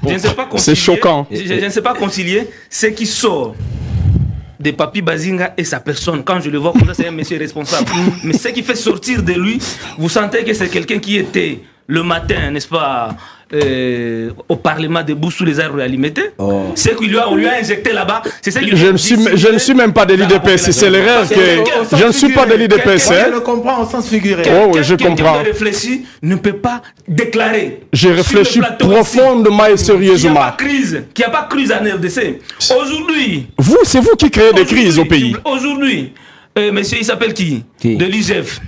Je ne sais pas concilier. C'est choquant. Je ne sais pas concilier ce qui sort de Papi Bazinga et sa personne. Quand je le vois comme ça, c'est un monsieur responsable. Mais ce qui fait sortir de lui, vous sentez que c'est quelqu'un qui était le matin, n'est-ce pas, au Parlement debout sous les arbres alimentés. Ce qu'on lui a injecté là-bas, c'est ce qu'il je ne suis même pas de l'IDPS, c'est l'erreur que... Je ne suis pas de l'IDPS. Je le comprends au sens figuré. Oh, oui, je comprends. Quelqu'un qui réfléchit ne peut pas déclarer. Je réfléchis profondément et sérieusement. Qu'il n'y a pas de crise en RDC. Aujourd'hui... C'est vous qui créez des crises au pays. Aujourd'hui, monsieur, il s'appelle qui? De l'IGF.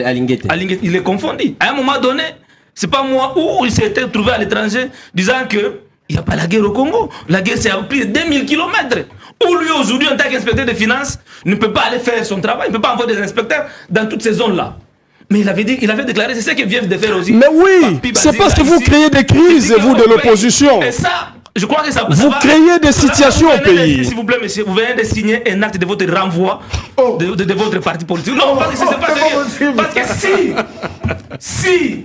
Alinguete. Il est confondu. À un moment donné, c'est pas moi où il s'était trouvé à l'étranger disant que il n'y a pas la guerre au Congo. La guerre c'est à plus de 2000 km. Où lui aujourd'hui, en tant qu'inspecteur des finances, ne peut pas aller faire son travail, il ne peut pas envoyer des inspecteurs dans toutes ces zones-là. Mais il avait déclaré, c'est ce qu'ils viennent de faire aussi. Mais oui, c'est parce que vous créez des crises, vous de l'opposition. Et ça, je crois que ça vous créez des situations au pays. S'il vous plaît, monsieur, vous venez de signer un acte de votre renvoi de votre parti politique. Non, parce que c'est pas sérieux. Parce que si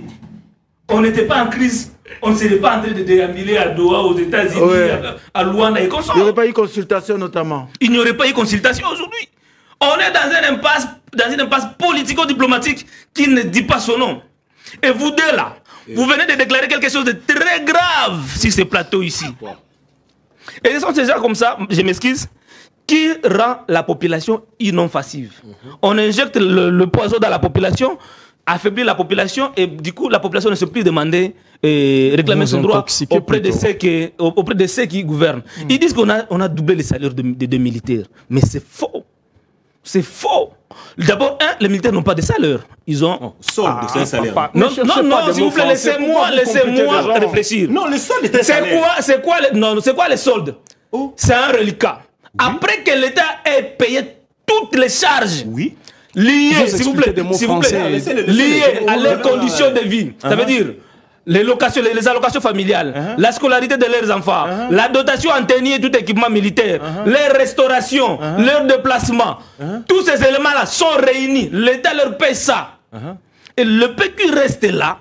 on n'était pas en crise, on ne serait pas en train de déambuler à Doha, aux États-Unis, à Luanda et comme ça. Il n'y aurait pas eu consultation notamment. Il n'y aurait pas eu consultation aujourd'hui. On est dans une impasse politico-diplomatique qui ne dit pas son nom. Et vous deux là, vous venez de déclarer quelque chose de très grave sur ce plateau ici. Et ce sont ces gens comme ça, je m'excuse, qui rend la population inoffensive. On injecte le poison dans la population, affaiblit la population, et du coup la population ne se peut plus demander, réclamer son droit auprès de ceux qui gouvernent. Ils disent qu'on a doublé les salaires des militaires. Mais c'est faux. C'est faux. D'abord, les militaires n'ont pas de salaire. Ils ont... solde, c'est un salaire. Non, s'il vous plaît, laissez-moi réfléchir. Non, le solde est un salaire. C'est quoi les soldes? C'est un reliquat. Après que l'État ait payé toutes les charges liées, s'il vous plaît, liées à leurs conditions de vie. Ça veut dire les allocations familiales, la scolarité de leurs enfants, la dotation en tenue et tout équipement militaire, les restaurations, leurs déplacements. Tous ces éléments-là sont réunis. L'État leur paye ça. Et le peu qui reste là,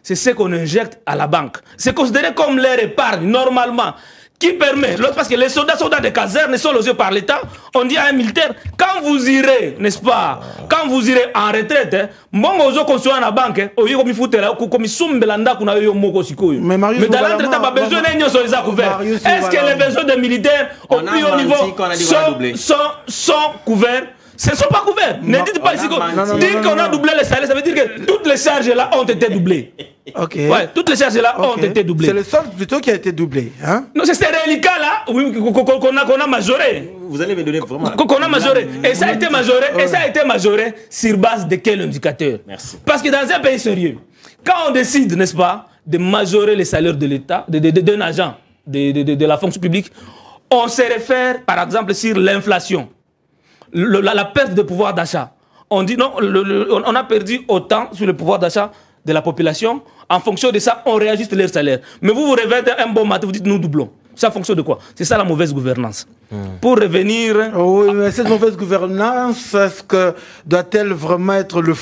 c'est ce qu'on injecte à la banque. C'est considéré comme leur épargne, normalement, qui permet, parce que les soldats de caserne sont logés par l'État, on dit à un militaire, quand vous irez, n'est-ce pas, quand vous irez en retraite, mais dans l'entrée, tu n'as pas besoin de couverts. Est-ce que les besoins des militaires au plus haut niveau sont couverts? Ce ne sont pas couverts. Ne dites pas ici dire qu'on a doublé les salaires, ça veut dire que toutes les charges là ont été doublées. Ok. Ouais, toutes les charges là ont été doublées. C'est le solde plutôt qui a été doublé. Hein? Non, c'est ces reliquats là qu'on a majoré. Vous allez me donner vraiment. Qu'on a majoré. Et ça a été majoré. Et ça a été majoré sur base de quel indicateur? Merci. Parce que dans un pays sérieux, quand on décide, n'est-ce pas, de majorer les salaires de l'État, d'un agent de la fonction publique, on se réfère par exemple sur l'inflation. La perte de pouvoir d'achat. On dit non, on a perdu autant sur le pouvoir d'achat de la population. En fonction de ça, on réajuste leur salaire. Mais vous réveillez un bon matin, vous dites nous doublons. C'est en fonction de quoi? C'est ça la mauvaise gouvernance. Pour revenir... Oui, mais cette mauvaise gouvernance, est-ce que doit-elle vraiment être le